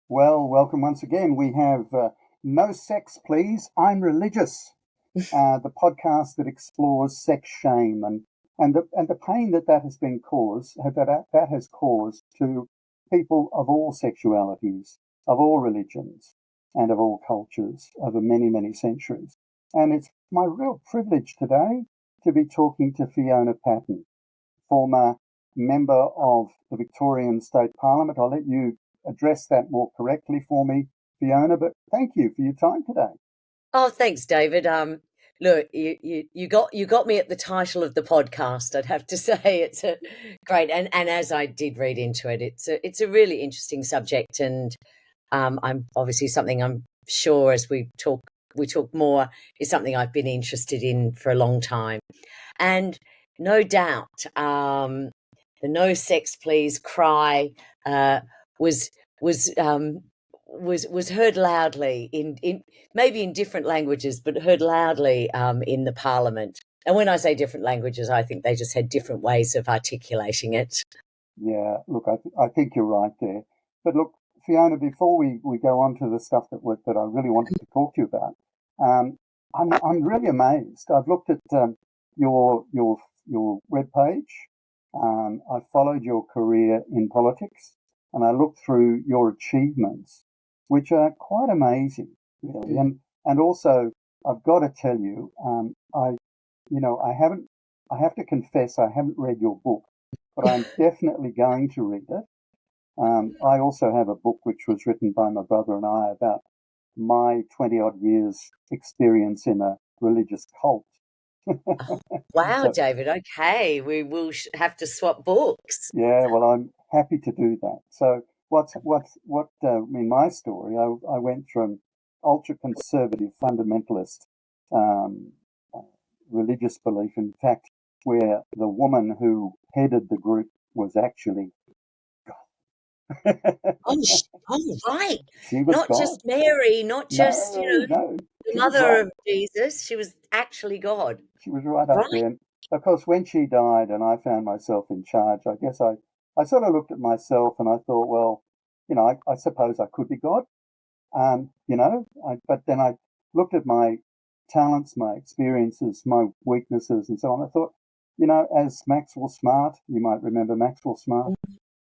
Well, welcome once again. We have No Sex, Please, I'm Religious, the podcast that explores sex shame and the pain that has been caused, that has caused to people of all sexualities, of all religions, and of all cultures over many, many centuries. And it's my real privilege today to be talking to Fiona Patten, former member of the Victorian State Parliament. I'll let you address that more correctly for me, Fiona, but thank you for your time today. Oh, thanks, David. Look, you got me at the title of the podcast. I'd have to say it's a great, and as I did read into it, it's a really interesting subject, and I'm obviously something I'm sure as we talk more is something I've been interested in for a long time, and no doubt, the "No Sex Please" cry was was um, was heard loudly in maybe in different languages, but heard loudly in the Parliament. And when I say different languages, I think they just had different ways of articulating it. Yeah, look, I think you're right there. But look, Fiona, before we go on to the stuff that I really wanted to talk to you about, I'm really amazed. I've looked at your webpage. I followed your career in politics, and I looked through your achievements, which are quite amazing, really. Mm. And also, I've got to tell you, I haven't. I have to confess, I haven't read your book, but I'm definitely going to read it. I also have a book which was written by my brother and I about my 20 odd years experience in a religious cult. Oh, wow, So, David. Okay, we will have to swap books. yeah, well, I'm happy to do that. So, in my story, I went from ultra conservative fundamentalist um, uh, religious belief, in fact, where the woman who headed the group was actually God. Oh, right. She was Not God. just Mary, not just, No, no, the she was mother right. of Jesus. She was actually God. She was right up Right. there. And of course, when she died and I found myself in charge, I guess I sort of looked at myself and I thought, well, I suppose I could be God. But then I looked at my talents, my experiences, my weaknesses, and so on. I thought, as Maxwell Smart, you might remember Maxwell Smart,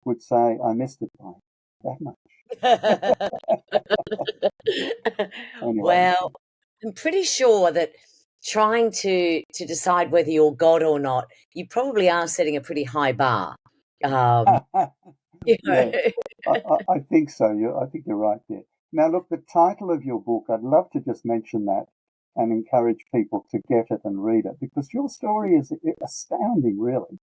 would say, I missed it by that much. Anyway, Well, I'm pretty sure that trying to decide whether you're God or not, you probably are setting a pretty high bar. Um, you know. yeah, I think so. I think you're right there. Now, look, the title of your book, I'd love to just mention that and encourage people to get it and read it because your story is astounding, really.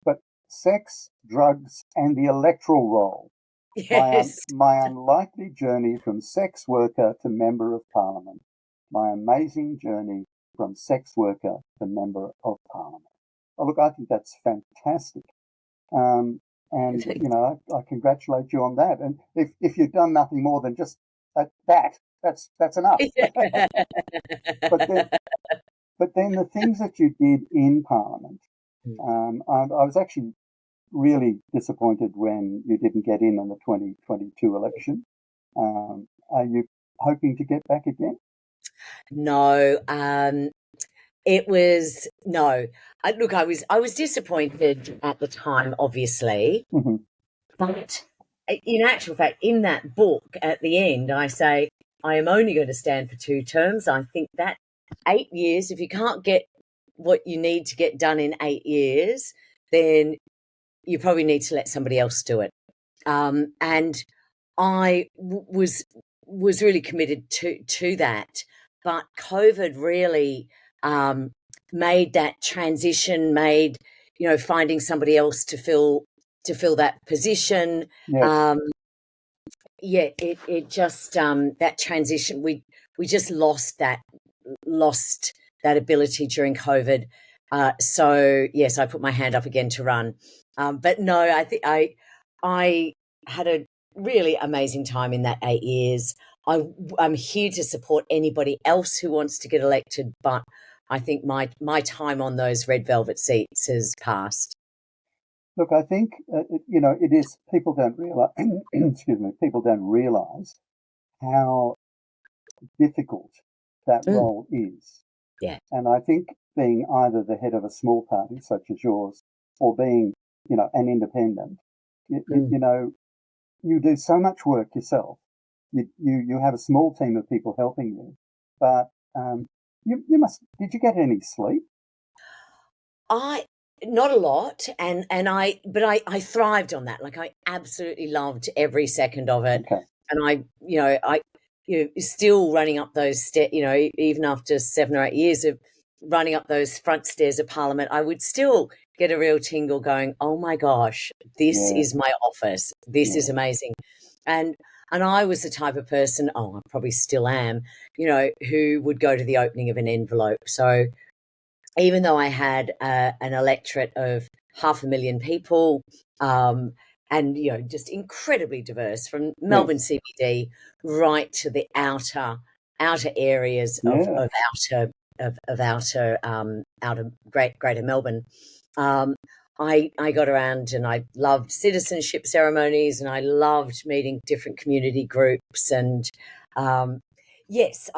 But sex, drugs, and the electoral roll. Yes. My unlikely journey from sex worker to member of parliament. My amazing journey from sex worker to member of parliament. Oh, look, I think that's fantastic. Um, and, I congratulate you on that. And if you've done nothing more than just that's enough. But then, but then the things that you did in Parliament, I was actually really disappointed when you didn't get in on the 2022 election. Are you hoping to get back again? No, it was no. Look, I was disappointed at the time, obviously, Mm-hmm. but in actual fact, in that book at the end, I say I am only going to stand for 2 terms. I think that 8 years, if you can't get what you need to get done in 8 years, then you probably need to let somebody else do it. And I was really committed to that, but COVID really made that transition, made finding somebody else to fill that position. Yes. Um, yeah, it just that transition we just lost that ability during COVID. So yes, I put my hand up again to run. But no, I think I had a really amazing time in that 8 years. I'm here to support anybody else who wants to get elected, but I think my time on those red velvet seats has passed. Look, I think it is. People don't realize. Excuse me. People don't realize how difficult that Mm, role is. yeah. And I think being either the head of a small party such as yours, or being, an independent, Mm. you do so much work yourself. You have a small team of people helping you, but you must. Did you get any sleep? I not a lot, but I thrived on that. Like I absolutely loved every second of it, Okay. and still running up those stairs. Even after 7 or 8 years of running up those front stairs of Parliament, I would still get a real tingle, going, "Oh my gosh, this Yeah. is my office. This is Yeah. amazing," and. And I was the type of person, I probably still am, who would go to the opening of an envelope. So even though I had an electorate of 500,000 people, and just incredibly diverse from Melbourne Yes. CBD right to the outer areas of Yeah. outer Greater Melbourne. Um, I got around and I loved citizenship ceremonies and I loved meeting different community groups and um, yes,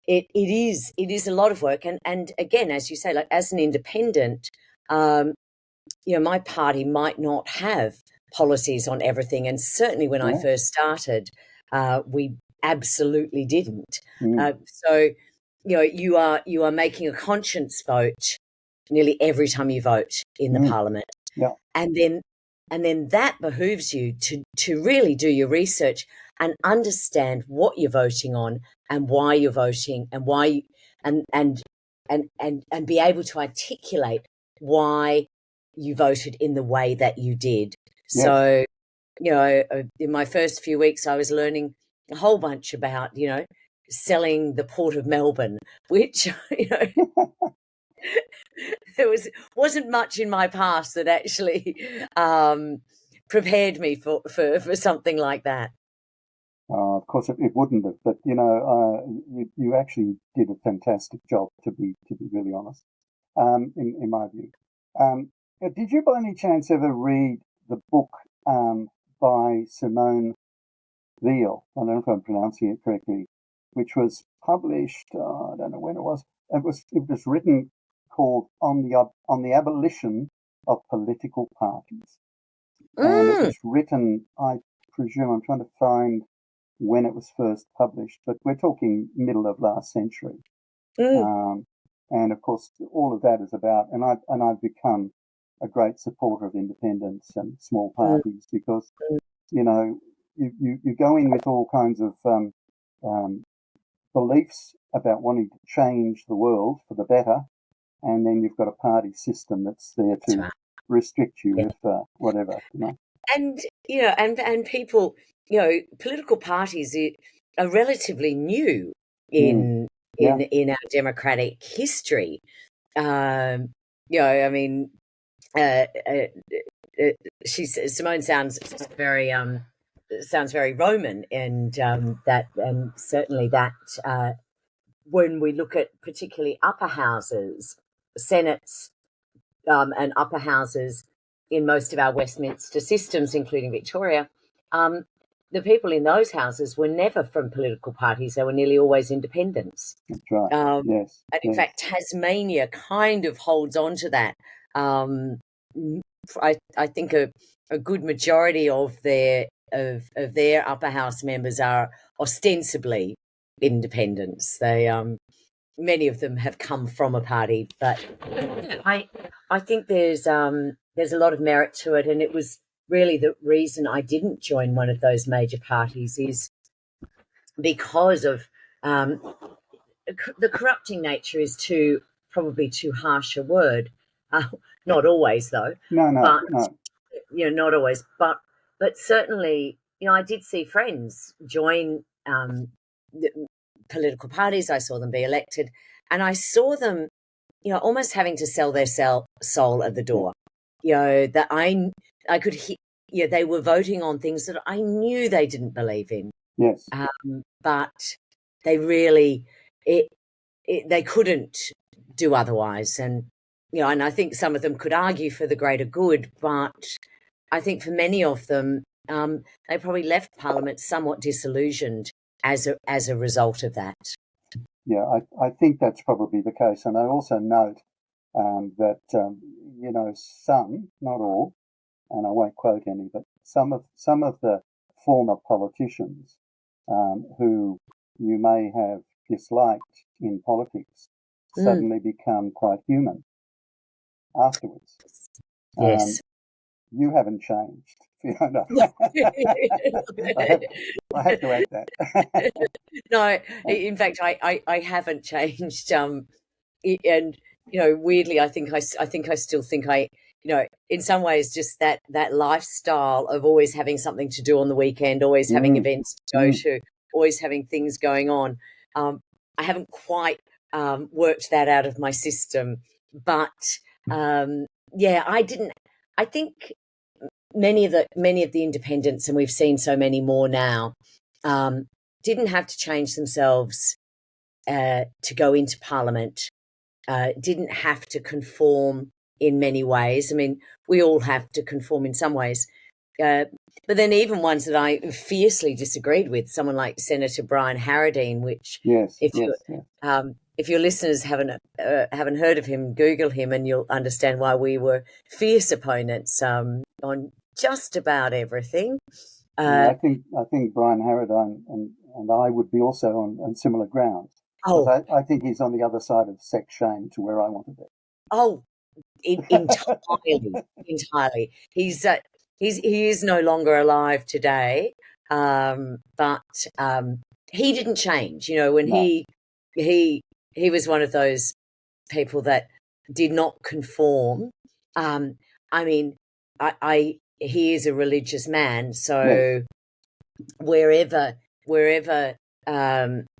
it is a lot of work and again, as you say, like as an independent, um, my party might not have policies on everything, and certainly when I Yeah. first started, we absolutely didn't. Mm. So you are making a conscience vote nearly every time you vote in the Mm. parliament, Yeah. and then that behooves you to really do your research and understand what you're voting on and why you're voting and why you, and be able to articulate why you voted in the way that you did. Yes. So, in my first few weeks, I was learning a whole bunch about, selling the Port of Melbourne, which, there wasn't much in my past that actually prepared me for something like that. Of course, it wouldn't have, but you actually did a fantastic job. To be really honest, in my view. Did you by any chance ever read the book by Simone Veil? I don't know if I'm pronouncing it correctly, which was published. I don't know when it was. It was written called on the abolition of political parties, and it Mm, was written. I presume I'm trying to find when it was first published, but we're talking middle of last century. mm, Um, and of course, all of that is about, and I've become a great supporter of independence and small mm, parties because mm. you know you go in with all kinds of um, beliefs about wanting to change the world for the better, and then you've got a party system that's there That's to right. restrict you Yeah. if whatever. And and people, political parties are relatively new Mm, in yeah. our democratic history. Um, I mean, uh, uh, Simone sounds very Roman, and that and certainly that when we look at particularly upper houses, senates, and upper houses in most of our Westminster systems, including Victoria, um, the people in those houses were never from political parties; they were nearly always independents. That's right. Um, Yes. and in Yes. fact, Tasmania kind of holds on to that. Um, I think a good majority of their upper house members are ostensibly independents. Many of them have come from a party, but I think there's a lot of merit to it, and it was really the reason I didn't join one of those major parties is because of um, the corrupting nature is probably too harsh a word. Uh, Not always though, No. No. but No. not always, but certainly, I did see friends join the political parties. I saw them be elected, and I saw them, almost having to sell their soul at the Yeah. door. That I could hear. They were voting on things that I knew they didn't believe in, Yes. but they really they couldn't do otherwise, and and I think some of them could argue for the greater good, but I think for many of them, they probably left Parliament somewhat disillusioned as a result of that. Yeah, I think that's probably the case. And I also note that, some, not all, and I won't quote any, but some of the former politicians who you may have disliked in politics suddenly become quite human afterwards. Yes. You haven't changed, Fiona. I have to add that. No, in fact, I haven't changed. And weirdly, I think I still think in some ways, just that lifestyle of always having something to do on the weekend, always having events to go to, always having things going on. I haven't quite worked that out of my system, but I didn't. I think many of the independents, and we've seen so many more now, didn't have to change themselves to go into Parliament. Didn't have to conform in many ways. I mean, we all have to conform in some ways. But then even ones that I fiercely disagreed with, someone like Senator Brian Harradine, which if your listeners haven't heard of him, Google him and you'll understand why we were fierce opponents on just about everything. I think Brian Harradine and I would be also on similar grounds. I think he's on the other side of sex shame to where I want to be. Oh, entirely. He is no longer alive today, but he didn't change. When he was one of those people that did not conform. I mean, he is a religious man, so wherever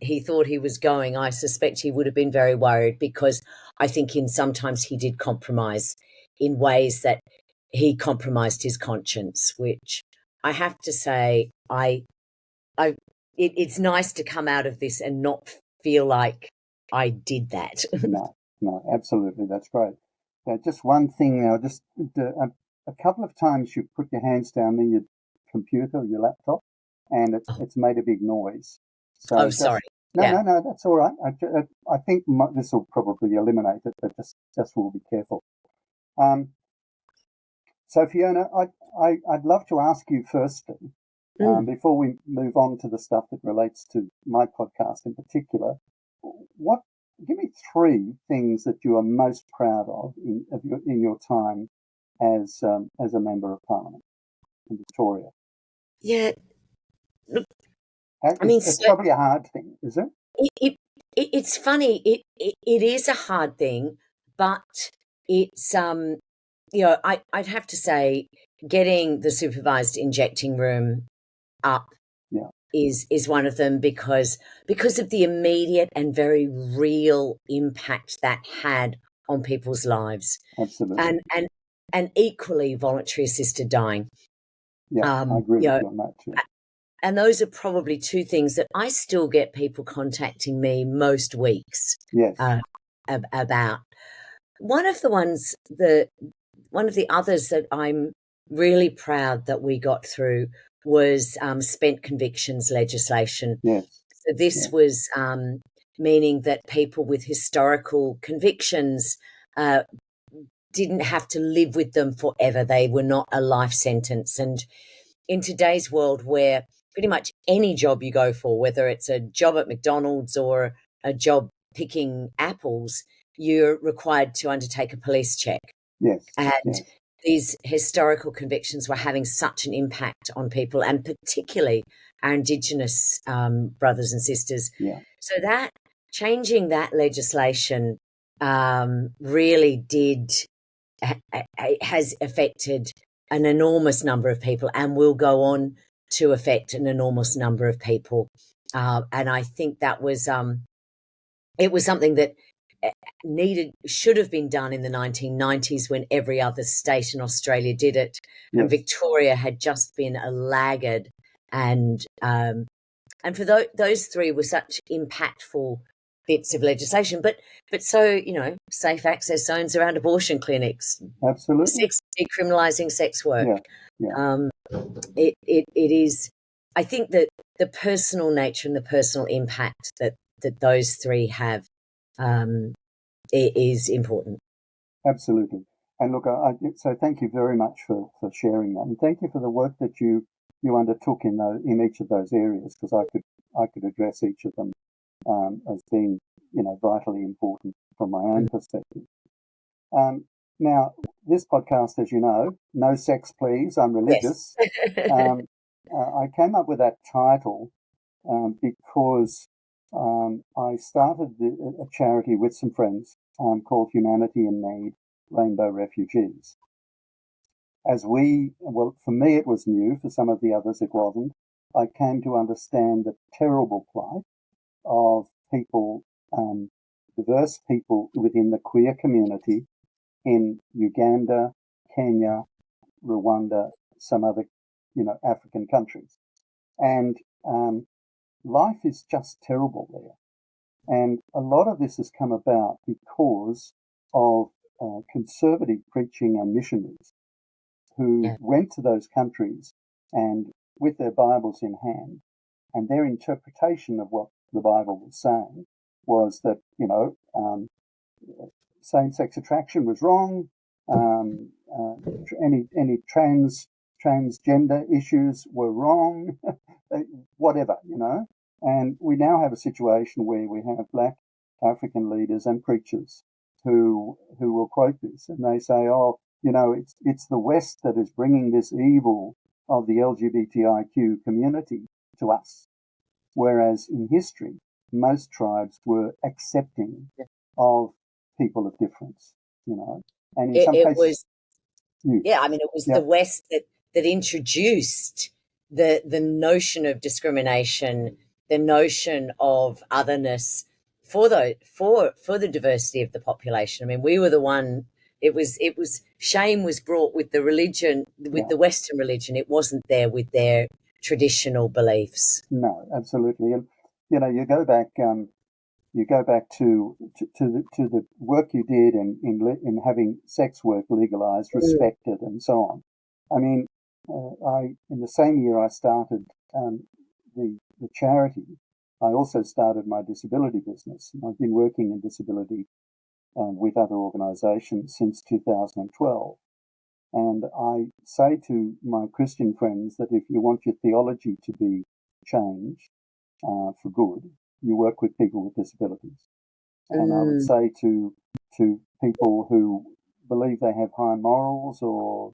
he thought he was going, I suspect he would have been very worried, because I think sometimes he did compromise in ways that he compromised his conscience, which I have to say, it's nice to come out of this and not feel like I did that. No, absolutely. That's great. Just one thing now, just a couple of times you put your hands down on your computer or your laptop and it's made a big noise. So sorry. No, that's all right. I think this will probably eliminate it, but just we'll be careful. So Fiona, I'd love to ask you firstly, before we move on to the stuff that relates to my podcast in particular, give me 3 things that you are most proud of in your time as a member of Parliament in Victoria. Yeah. Look, it's probably a hard thing, is it? It's funny. It is a hard thing, but it's I'd have to say getting the supervised injecting room up is one of them, because of the immediate and very real impact that had on people's lives. Absolutely. And equally voluntary assisted dying. Yeah, I agree with you on that too. And those are probably 2 things that I still get people contacting me most weeks about. One of the others that I'm really proud that we got through was spent convictions legislation. Yes. So this was meaning that people with historical convictions didn't have to live with them forever. They were not a life sentence. And in today's world, where pretty much any job you go for, whether it's a job at McDonald's or a job picking apples, you're required to undertake a police check. Yes. And these historical convictions were having such an impact on people, and particularly our Indigenous brothers and sisters. Yeah. So that changing that legislation really has affected an enormous number of people, and will go on to affect an enormous number of people. And I think that was it was something that should have been done in the 1990s when every other state in Australia did it. And Victoria had just been a laggard. And for those 3 were such impactful bits of legislation, but so, safe access zones around abortion clinics, Absolutely. decriminalising sex work. Yeah. It is, I think that the personal nature and the personal impact that those three have is important. Absolutely. And look, so thank you very much for sharing that, and thank you for the work that you undertook in each of those areas, because I could address each of them as being vitally important from my own perspective. Now, this podcast, as you know, no sex, please. I'm religious. Yes. I came up with that title because I started a charity with some friends called Humanity in Need, Rainbow Refugees. For me it was new, for some of the others it wasn't. I came to understand the terrible plight of people, diverse people within the queer community in Uganda, Kenya, Rwanda, some other, African countries. And life is just terrible there. And a lot of this has come about because of conservative preaching and missionaries who went to those countries and with their Bibles in hand, and their interpretation of what the Bible was saying was that, same-sex attraction was wrong, any transgender issues were wrong, whatever, And we now have a situation where we have black African leaders and preachers who will quote this, and they say, "Oh, it's the West that is bringing this evil of the LGBTIQ community to us," whereas in history, most tribes were accepting of people of difference, and in some cases, it was the West that introduced the notion of discrimination, the notion of otherness for the diversity of the population. I mean, we were the one. It was shame was brought with the religion, with the Western religion. It wasn't there with their traditional beliefs. No, absolutely, and you go back to the work you did in having sex work legalised, respected, and so on. I mean, in the same year I started the charity, I also started my disability business. I've been working in disability with other organisations since 2012. And I say to my Christian friends that if you want your theology to be changed for good, you work with people with disabilities. And I would say to people who believe they have high morals or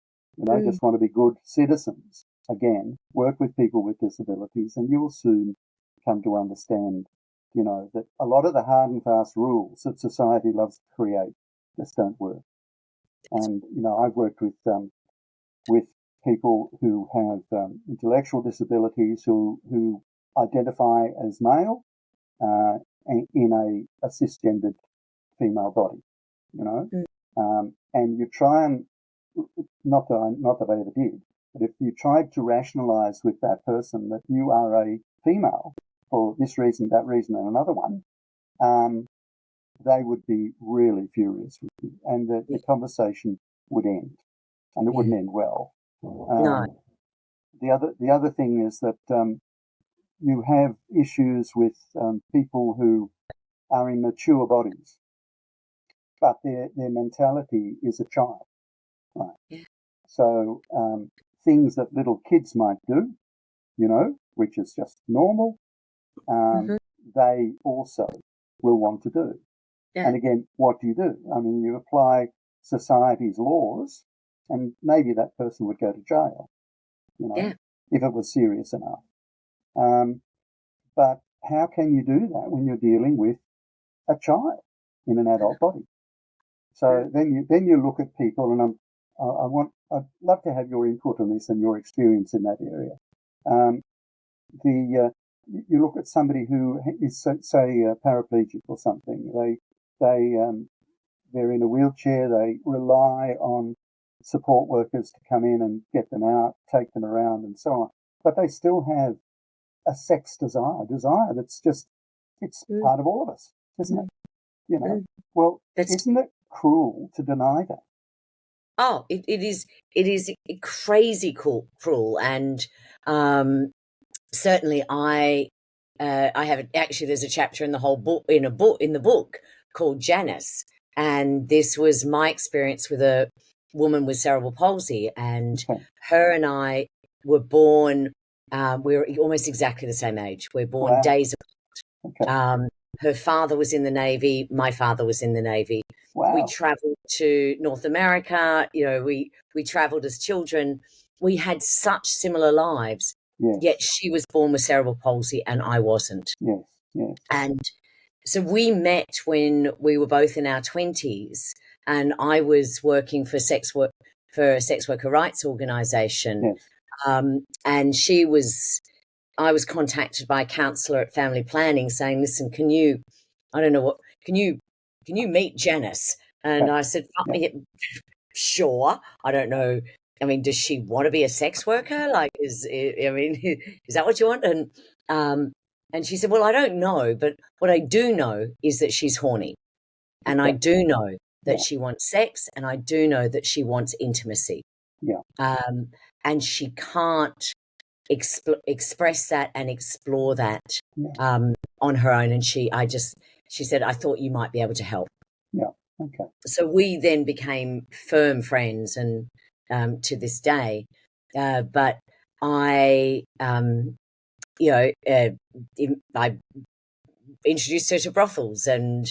just want to be good citizens, again, work with people with disabilities, and you will soon come to understand, that a lot of the hard and fast rules that society loves to create just don't work. And I've worked with people who have intellectual disabilities who identify as male in a cisgendered female body, and you try and not that I ever did, but if you tried to rationalise with that person that you are a female for this reason, that reason, and another one, they would be really furious with you, and the conversation would end, and it wouldn't end well. No. The other thing is that you have issues with people who are in mature bodies, but their mentality is a child. Right? Yeah. So things that little kids might do, which is just normal, they also will want to do. Yeah. And again, what do? I mean, you apply society's laws, and maybe that person would go to jail, if it was serious enough. But how can you do that when you're dealing with a child in an adult body? So then you look at people, and I'd love to have your input on this and your experience in that area. You look at somebody who is, say, paraplegic or something. They're in a wheelchair. They rely on support workers to come in and get them out, take them around, and so on. But they still have a sex desire that's just, it's part of all of us. isn't it? You know, well, isn't it cruel to deny that? Oh, it is crazy cruel, and certainly I have actually. There's a chapter in the whole book in the book called Janice, and this was my experience with a woman with cerebral palsy, and her and I were born. We were almost exactly the same age. We're born days apart. Her father was in the Navy. My father was in the Navy. Wow. We traveled to North America. You know, we traveled as children. We had such similar lives. Yes. Yet she was born with cerebral palsy and I wasn't. Yes, yes. And so we met when we were both in our 20s, and I was working for a sex worker rights organisation. Yes. And I was contacted by a counsellor at family planning saying, listen, can you meet Janice? And I said, sure. I don't know. I mean, does she want to be a sex worker? Like, is that what you want? And she said, well, I don't know, but what I do know is that she's horny. And I do know that she wants sex, and I do know that she wants intimacy. Yeah. And she can't express that and explore that on her own. And she said, I thought you might be able to help. Yeah. Okay. So we then became firm friends, and to this day. But I, I introduced her to brothels, and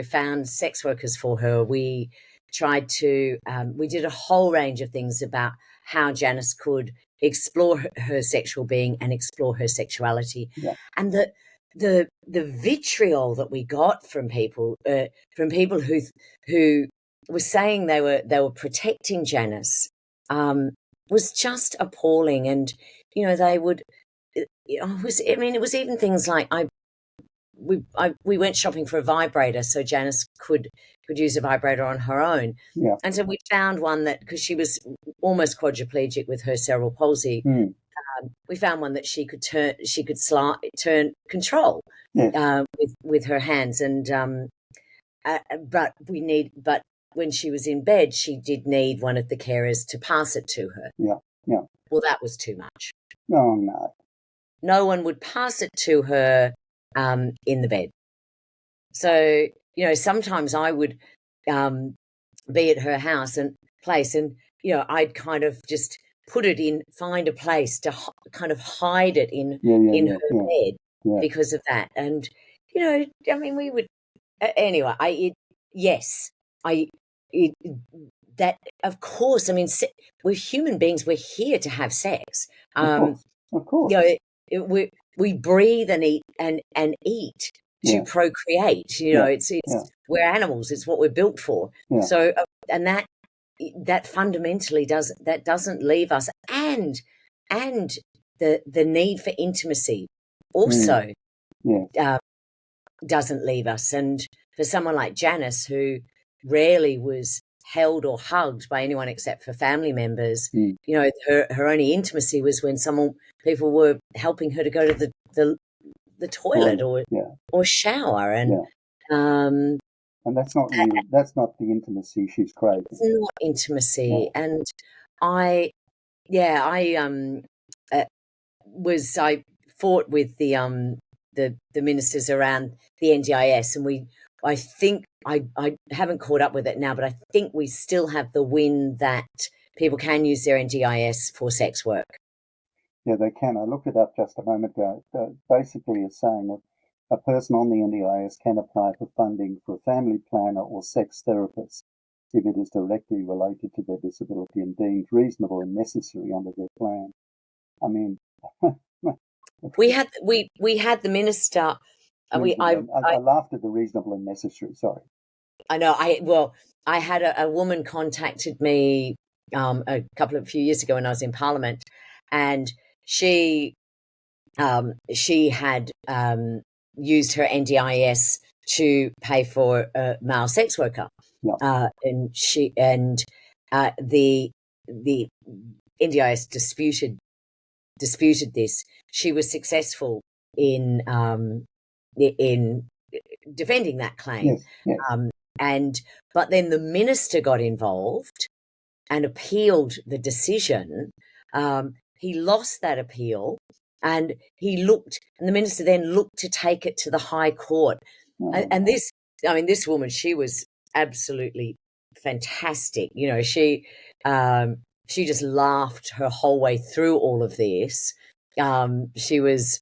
found sex workers for her. We tried to. We did a whole range of things about how Janice could explore her sexual being and explore her sexuality, and the vitriol that we got from people who were saying they were protecting Janice was just appalling. And they would. It was even things like we went shopping for a vibrator so Janice could use a vibrator on her own. Yeah. And so we found one that, because she was almost quadriplegic with her cerebral palsy, we found one that she could turn control with her hands. And but when she was in bed, she did need one of the carers to pass it to her. Yeah. Yeah. Well, that was too much. Oh no. No one would pass it to her in the bed. So, sometimes I would be at her house and place, and, I'd kind of just find a place to kind of hide it in her bed because of that. And, we would, anyway, that, of course, we're human beings. We're here to have sex. Of course. We breathe and eat and eat to procreate. It's we're animals. It's what we're built for. Yeah. So, and that fundamentally doesn't leave us, and the need for intimacy also doesn't leave us. And for someone like Janice, who rarely was held or hugged by anyone except for family members, her only intimacy was when people were helping her to go to the toilet or shower. And that's not the intimacy she's craving. It's not intimacy. And I fought with the ministers around the NDIS, and I think I haven't caught up with it now, but I think we still have the win that people can use their NDIS for sex work. Yeah, they can. I looked it up just a moment ago. Basically, it's saying that a person on the NDIS can apply for funding for a family planner or sex therapist if it is directly related to their disability and deemed reasonable and necessary under their plan. I mean, we had the minister. I laughed at the reasonable and necessary. Sorry. I know. I had a woman contacted me a few years ago when I was in Parliament, and she had used her NDIS to pay for a male sex worker, and the NDIS disputed this. She was successful in defending that claim. Yes, yes. But then the minister got involved and appealed the decision. He lost that appeal, and the minister then looked to take it to the High Court. And this woman, she was absolutely fantastic. You know, she just laughed her whole way through all of this. She was,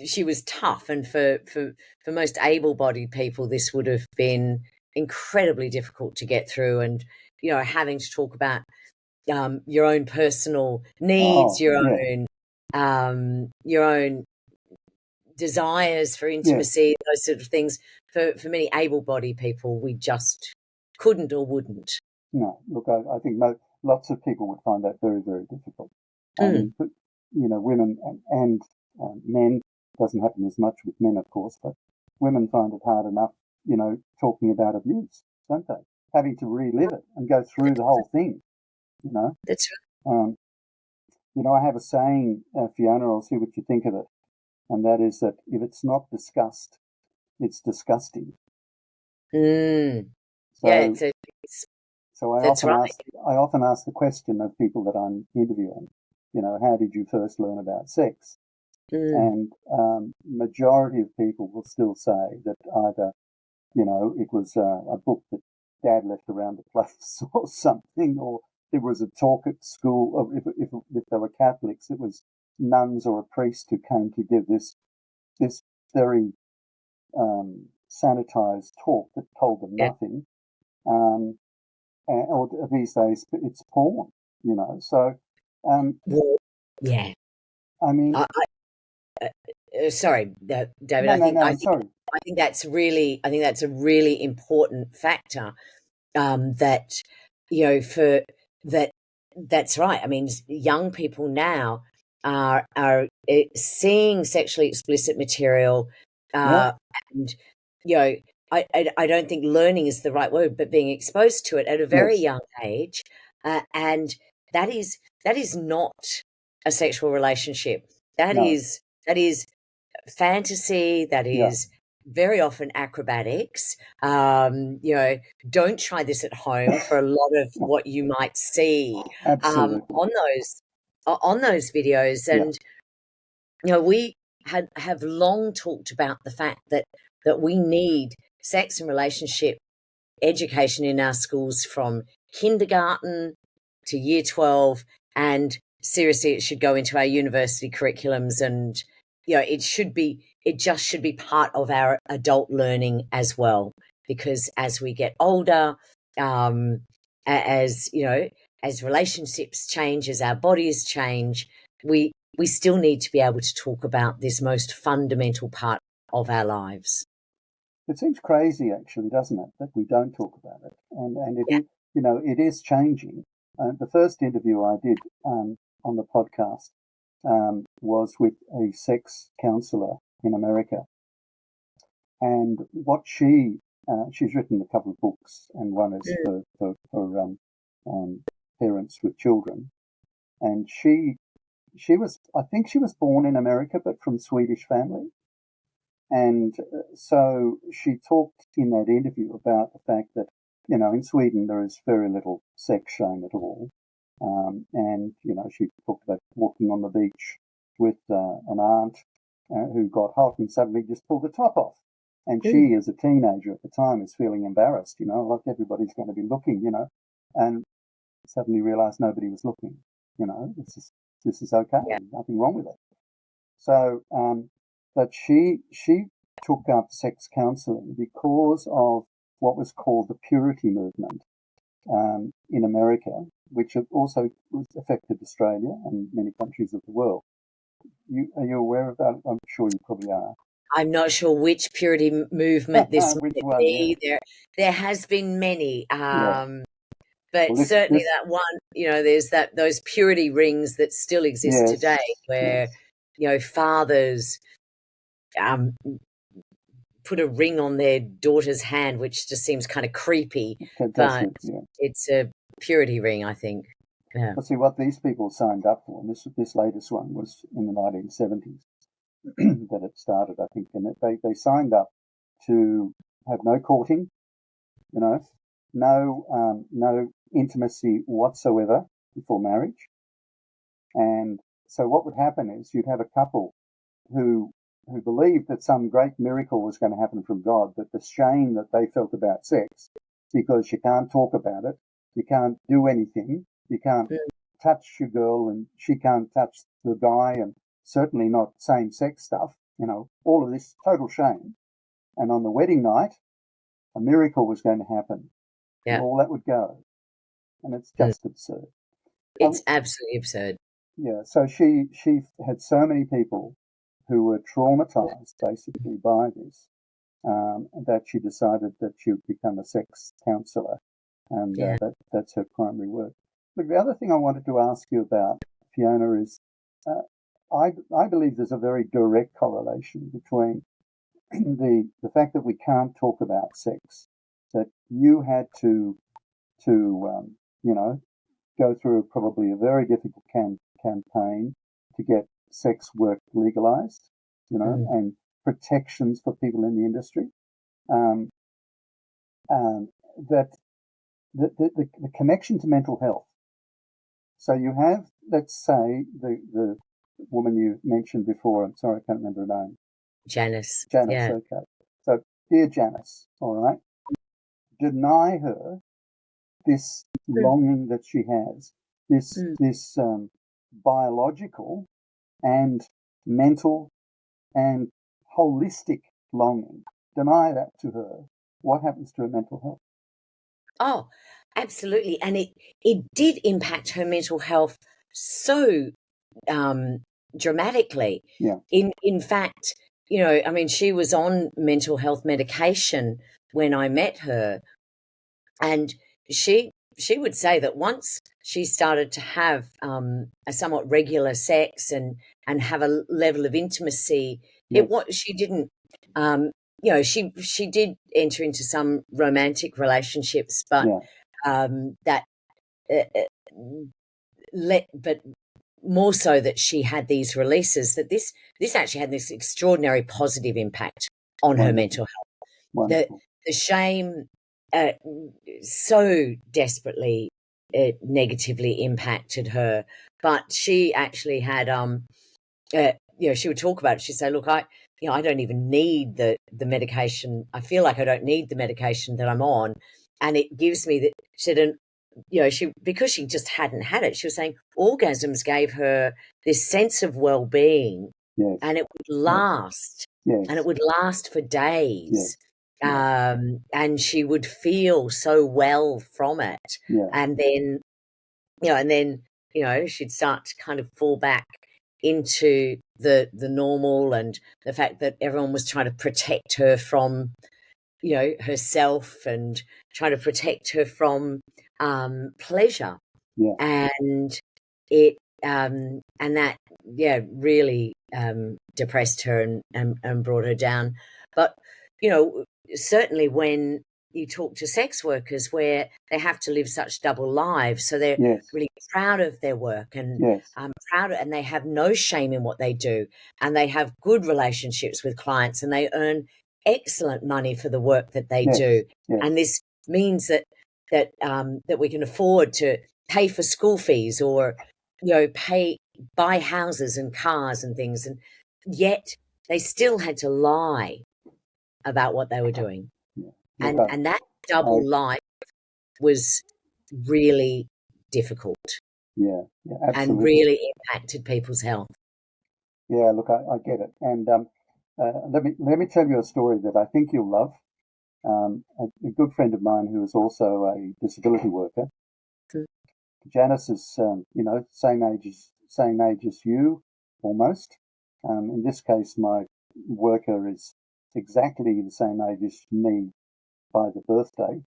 she was tough, and for most able-bodied people, this would have been incredibly difficult to get through. And having to talk about your own personal needs, your own desires for intimacy, those sort of things. For many able-bodied people, we just couldn't or wouldn't. No, look, I think lots of people would find that very, very difficult. But, women and men, doesn't happen as much with men, of course, but women find it hard enough, talking about abuse, don't they? Having to relive it and go through the whole thing, That's right. I have a saying, Fiona, I'll see what you think of it, and that is that if it's not discussed, it's disgusting. So I often ask the question of people that I'm interviewing, how did you first learn about sex? And majority of people will still say that either, it was a book that Dad left around the place or something, or it was a talk at school, or if they were Catholics, it was nuns or a priest who came to give this very sanitized talk that told them nothing. Or these days, it's porn, So, yeah. I mean, sorry, David. No, I think that's a really important factor. That that's right. I mean, young people now are seeing sexually explicit material, and I don't think learning is the right word, but being exposed to it at a very young age, and that is not a sexual relationship. That is fantasy. That is very often acrobatics. Don't try this at home for a lot of what you might see on those videos. And we have long talked about the fact that we need sex and relationship education in our schools from kindergarten to year 12, and seriously, it should go into our university curriculums, and it just should be part of our adult learning as well, because as we get older, as relationships change, as our bodies change, we still need to be able to talk about this most fundamental part of our lives. It seems crazy, actually, doesn't it, that we don't talk about it? And it is changing. The first interview I did on the podcast was with a sex counsellor in America, and what she's written a couple of books, and one is for parents with children, and she was born in America, but from Swedish family. And so she talked in that interview about the fact that, in Sweden there is very little sex shame at all. And, she talked about walking on the beach with an aunt who got hot and suddenly just pulled the top off. And she, as a teenager at the time, is feeling embarrassed, like everybody's going to be looking, and suddenly realised nobody was looking. This is okay, nothing wrong with it. So, but she took up sex counselling because of what was called the purity movement in America, which also affected Australia and many countries of the world. Are you aware of that? I'm sure you probably are. I'm not sure which purity movement this would be. There has been many, but certainly that one. There's those purity rings that still exist today, where fathers put a ring on their daughter's hand, which just seems kind of creepy, but it's a purity ring, I think. Yeah. Well, see, what these people signed up for, and this latest one was in the 1970s, that it started, I think, and they signed up to have no courting, no intimacy whatsoever before marriage. And so what would happen is you'd have a couple who believed that some great miracle was going to happen from God, that the shame that they felt about sex, because you can't talk about it, you can't do anything, you can't touch your girl and she can't touch the guy, and certainly not same-sex stuff, all of this total shame. And on the wedding night, a miracle was going to happen. Yeah. And all that would go. And it's just absurd. It's absolutely absurd. Yeah, so she had so many people who were traumatized basically by this, that she decided that she would become a sex counsellor, and that's her primary work. Look, the other thing I wanted to ask you about, Fiona, is I believe there's a very direct correlation between the fact that we can't talk about sex, that you had to go through probably a very difficult campaign to get sex work legalised, and protections for people in the industry. That the connection to mental health. So you have, let's say, the woman you mentioned before. I'm sorry, I can't remember her name. Janice. Yeah. Okay. So, dear Janice, all right, deny her this longing that she has, this biological and mental and holistic longing. Deny that to her. What happens to her mental health? Oh, absolutely. And it did impact her mental health so dramatically. Yeah. In fact, she was on mental health medication when I met her, and she would say that once she started to have a somewhat regular sex and have a level of intimacy, she didn't. She did enter into some romantic relationships, but but more so that she had these releases, that this actually had this extraordinary positive impact on her mental health. The shame so desperately negatively impacted her, but she actually had she would talk about it. She'd say, look, I don't even need the medication. I feel like I don't need the medication that I'm on, and it gives me that. She said, because she just hadn't had it, she was saying orgasms gave her this sense of well-being, and it would last, and it would last for days. And she would feel so well from it, and then she'd start to kind of fall back into the normal, and the fact that everyone was trying to protect her from herself and trying to protect her from pleasure, and it and that really depressed her and brought her down. But certainly when you talk to sex workers where they have to live such double lives, so they're really proud of their work and proud, and they have no shame in what they do, and they have good relationships with clients, and they earn excellent money for the work that they do, and this means that we can afford to pay for school fees or buy houses and cars and things, and yet they still had to lie about what they were doing. And that double life was really difficult. Yeah, absolutely. And really impacted people's health. Yeah, look, I get it. And let me tell you a story that I think you'll love. A good friend of mine who is also a disability worker. Janice is, same age as you, almost. In this case, my worker is exactly the same age as me by the birthday,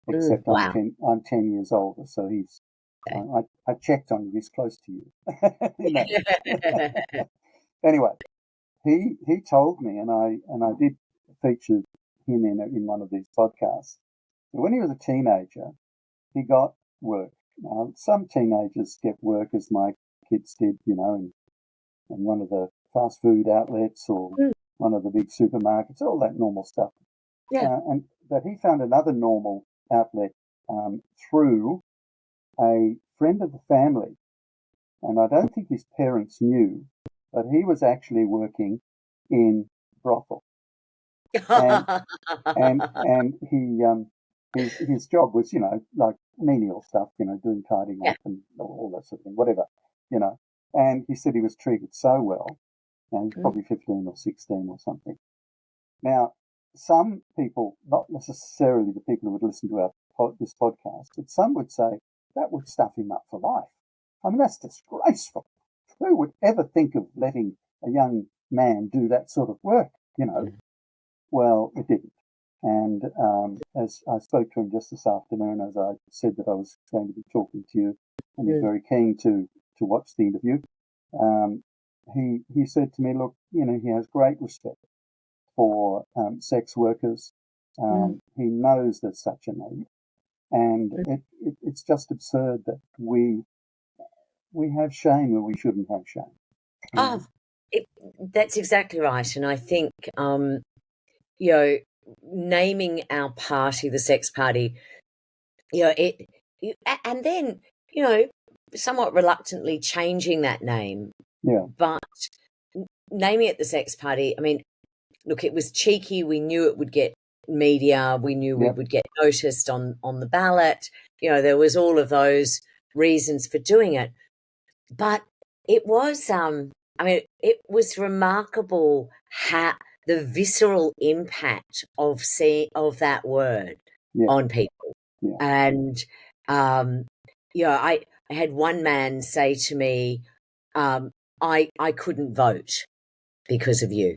except wow. I'm 10 years older, so he's. Okay. I checked on you; he's close to you. Anyway, he told me, and I did feature him in one of these podcasts. When he was a teenager, he got work. Now, some teenagers get work, as my kids did, and one of the fast food outlets or Mm. one of the big supermarkets, all that normal stuff. Yeah. But he found another normal outlet through a friend of the family, and I don't think his parents knew, but he was actually working in brothel, and and his job was, like menial stuff, doing tidying Yeah. up and all that sort of thing, whatever, and he said he was treated so well. He's probably 15 or 16 or something. Now, some people, not necessarily the people who would listen to this podcast, but some would say that would stuff him up for life. I mean, that's disgraceful. Who would ever think of letting a young man do that sort of work, Well, it didn't. And as I spoke to him just this afternoon, as I said that I was going to be talking to you, and he's very keen to watch the interview, he said to me, look, he has great respect for sex workers. He knows there's such a need, and it's just absurd that we have shame where we shouldn't have shame. Oh, that's exactly right. And I think, naming our party the Sex Party, and then, somewhat reluctantly changing that name. Yeah. But naming it the Sex Party, I mean, look, it was cheeky. We knew it would get media. We knew we would get noticed on the ballot. There was all of those reasons for doing it. But it was, it was remarkable how the visceral impact of that word on people. Yeah. And, I had one man say to me, I couldn't vote because of you.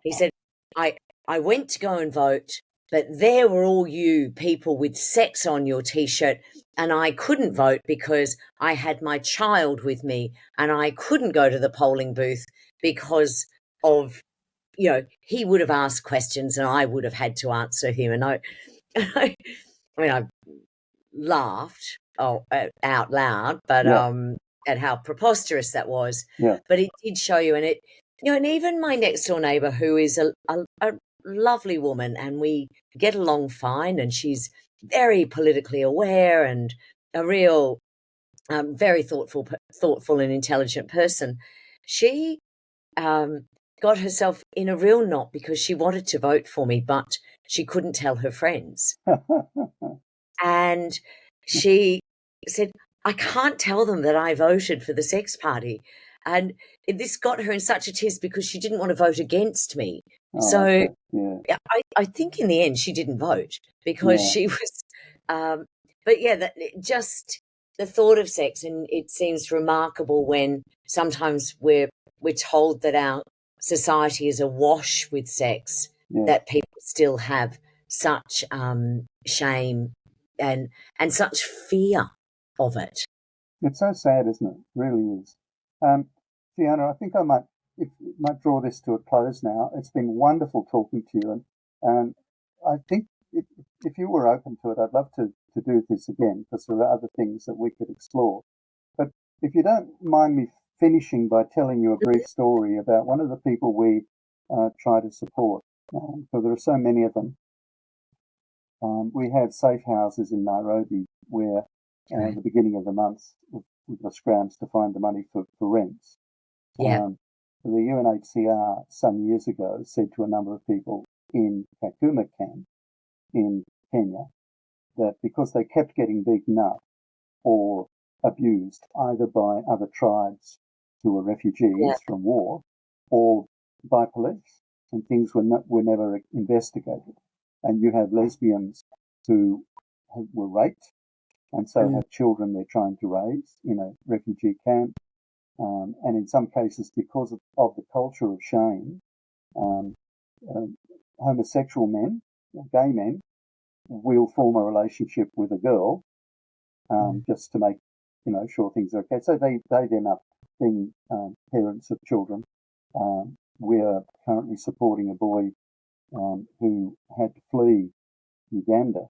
He said, I went to go and vote, but there were all you people with sex on your T-shirt, and I couldn't vote because I had my child with me, and I couldn't go to the polling booth because of, he would have asked questions and I would have had to answer him. And I laughed out loud, but at how preposterous that was. Yeah. But it did show you, and and even my next door neighbour, who is a lovely woman, and we get along fine, and she's very politically aware and a real, very thoughtful and intelligent person. She got herself in a real knot because she wanted to vote for me, but she couldn't tell her friends. And she said, I can't tell them that I voted for the Sex Party. And this got her in such a tiz because she didn't want to vote against me. So I think in the end she didn't vote because she was, but just the thought of sex, and it seems remarkable when sometimes we're told that our society is awash with sex, that people still have such shame and such fear of it. It's so sad, isn't it? It really is. Fiona, I think I might draw this to a close now. It's been wonderful talking to you, and I think if you were open to it, I'd love to do this again, because there are other things that we could explore. But if you don't mind me finishing by telling you a brief story about one of the people we try to support, because there are so many of them. We have safe houses in Nairobi where at the beginning of the month we've got scrounge to find the money for rents. The UNHCR some years ago said to a number of people in Kakuma camp in Kenya that because they kept getting beaten up or abused either by other tribes who were refugees from war or by police, and things were never investigated. And you have lesbians who were raped and so have children they're trying to raise in a refugee camp. And in some cases, because of the culture of shame, homosexual men, gay men, will form a relationship with a girl just to make sure things are okay. So they end up being parents of children. We are currently supporting a boy who had to flee Uganda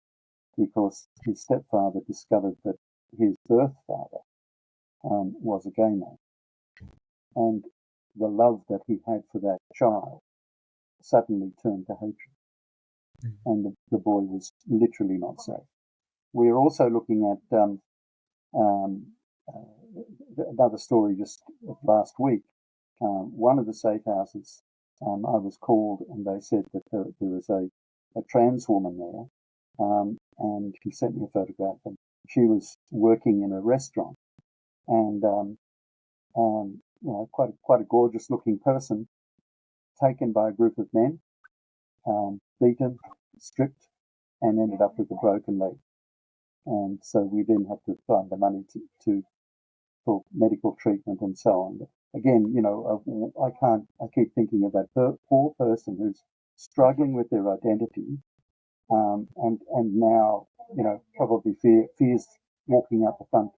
because his stepfather discovered that his birth father was a gay man. and the love that he had for that child suddenly turned to hatred, and the boy was literally not safe. We are also looking at another story just last week. One of the safe houses, I was called, and they said that there was a trans woman there, and he sent me a photograph, and she was working in a restaurant, and quite a gorgeous looking person, taken by a group of men, beaten, stripped, and ended up with a broken leg. And so we then have to find the money for medical treatment and so on. But again, I keep thinking of that poor person who's struggling with their identity, and now, probably fears walking out the front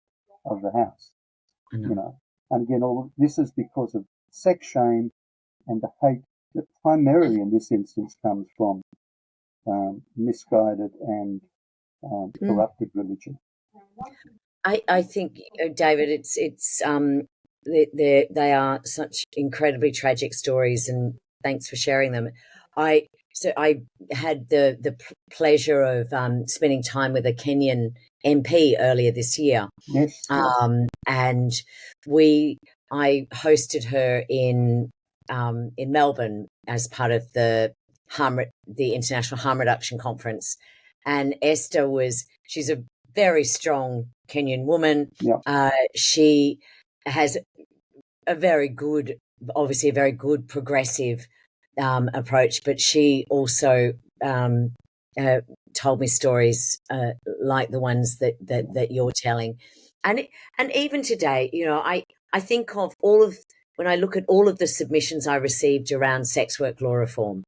of the house, And again, all this is because of sex shame and the hate that primarily in this instance comes from misguided and corrupted religion. I think, David, it's they are such incredibly tragic stories, and thanks for sharing them. I had the pleasure of spending time with a Kenyan MP earlier this year. Yes. And I hosted her in Melbourne as part of the International Harm Reduction Conference. And Esther she's a very strong Kenyan woman. Yeah. She has obviously a very good progressive approach, but she also told me stories like the ones that you're telling. And even today, I think of when I look at all of the submissions I received around sex work law reform,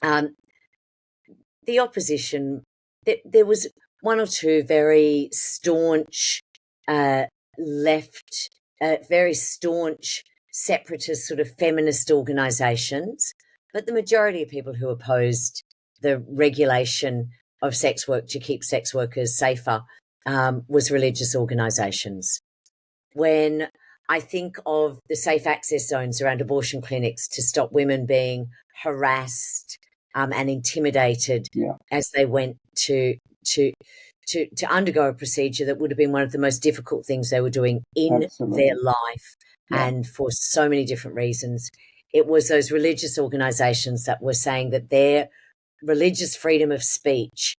the opposition, there was one or two very staunch left, very staunch separatist sort of feminist organisations, but the majority of people who opposed the regulation of sex work to keep sex workers safer was religious organisations. When I think of the safe access zones around abortion clinics to stop women being harassed and intimidated as they went to undergo a procedure that would have been one of the most difficult things they were doing in their life, and for so many different reasons. It was those religious organisations that were saying that their religious freedom of speech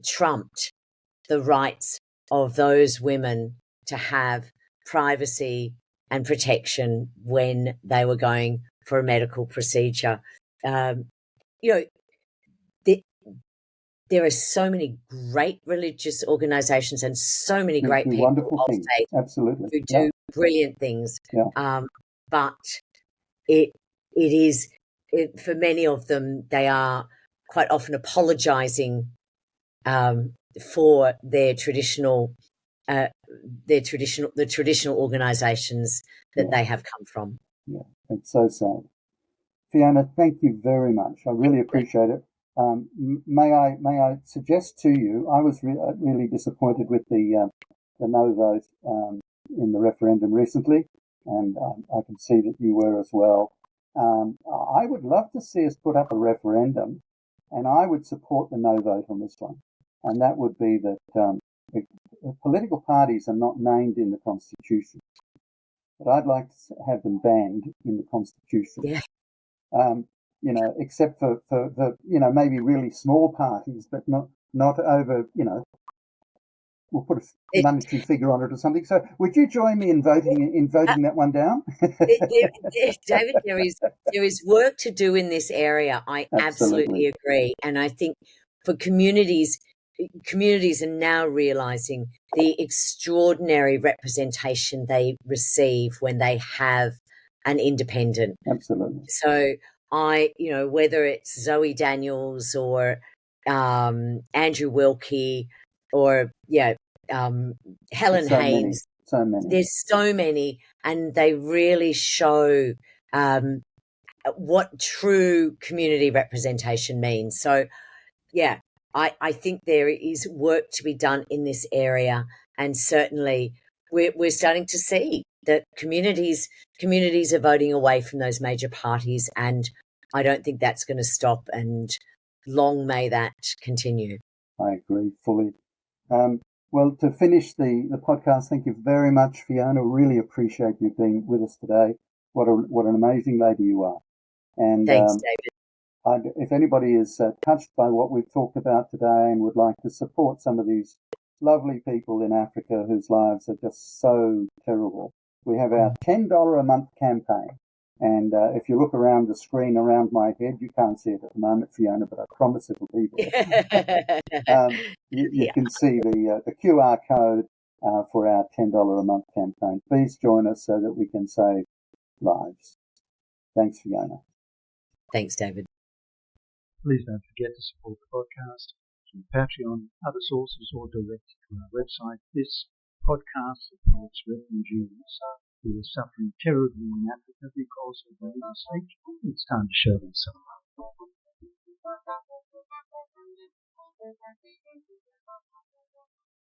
trumped the rights of those women to have privacy and protection when they were going for a medical procedure. There are so many great religious organisations and so many great people of faith who do brilliant things. But it is for many of them, they are quite often apologising for the traditional organisations that they have come from. Yeah, it's so sad. Fiona, thank you very much. I really appreciate it. May I suggest to you, I was really disappointed with the no vote in the referendum recently, and I can see that you were as well. I would love to see us put up a referendum, and I would support the no vote on this one, and that would be that political parties are not named in the Constitution, but I'd like to have them banned in the Constitution. Yeah. Except for maybe really small parties, but not over, we'll put a monetary figure on it or something. So would you join me in voting that one down? David, there is work to do in this area. I absolutely agree. And I think for communities are now realising the extraordinary representation they receive when they have an independent. Absolutely. So whether it's Zoe Daniels or Andrew Wilkie or Helen Haynes. So many. There's so many, and they really show what true community representation means. So, I think there is work to be done in this area, and certainly we're starting to see that communities are voting away from those major parties, and I don't think that's going to stop, and long may that continue. I agree fully. Well, to finish the podcast, thank you very much, Fiona. Really appreciate you being with us today. What an amazing lady you are. And Thanks, David. if anybody is touched by what we've talked about today and would like to support some of these lovely people in Africa whose lives are just so terrible, we have our $10 a month campaign. And if you look around the screen around my head, you can't see it at the moment, Fiona, but I promise it'll be there. You can see the QR code for our $10 a month campaign. Please join us so that we can save lives. Thanks, Fiona. Thanks, David. Please don't forget to support the podcast through Patreon, other sources, or direct to our website. This podcast supports refugees who are suffering terribly in Africa because of religious hate. It's time to show them some love.